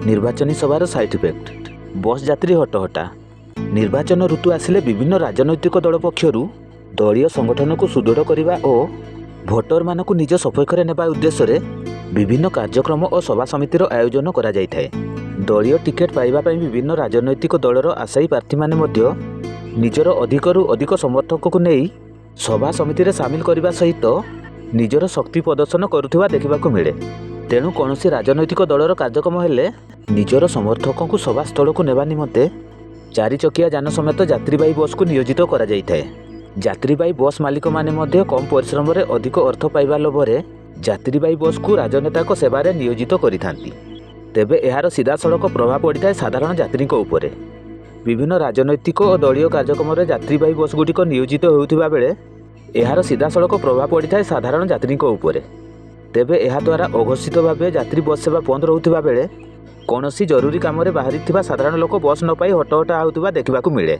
निर्वाचनी सभार side effect. बस यात्री हटहटा। निर्वाचन ऋतु आसिले विभिन्न राजनैतिक दल पक्षरु दलीय संगठन को सुदृढ़ करने और भोटर मानक निज सपक्षरे नेबा उद्देश्य विभिन्न कार्यक्रम और सभा समितिर आयोजन करा जायथाय। दलीय टिकेट पाइबा पई विभिन्न राजनैतिक दलर आशायी प्रार्थी माने मध्य निजर अधिकरू अधिक समर्थक को नहीं सभा समिति सामिल करने सहित निजर शक्ति प्रदर्शन करुवा देखा मिले। तेणु कौन राजनैतिक दलर कार्यक्रम हेले निजर समर्थकों को सभास्थल को नेबा निमंते 4 चकिया यान समेत यात्रीवाही बस को नियोजित करा जायथाय। यात्रीवाही बस मालिक माने मध्य कम परिश्रम रे अधिक अर्थ पाइबा लोभरे यात्रीवाही बस को राजनेता सेवारे नियोजित करिथांती। तेबे एहार सीधासड़क प्रभाव पड़िଥାଏ साधारण यात्री उपरे। विभिन्न राजनैतिक और दलीय कार्यक्रम रे यात्रीवाही बस गुड़िक नियोजित होउथिबा बेले एहार सीधासड़क प्रभाव पड़िଥାଏ साधारण यात्री उपरे। तेबे एहा द्वारा अघोषित भावे यात्री बस सेवा बंद रहुथिबा बेले कौनसी जरूरी काम रे बाहरी थिबा साधारण लोक बस न पाई हटहटा होउथिबा देखिबाकू मिले।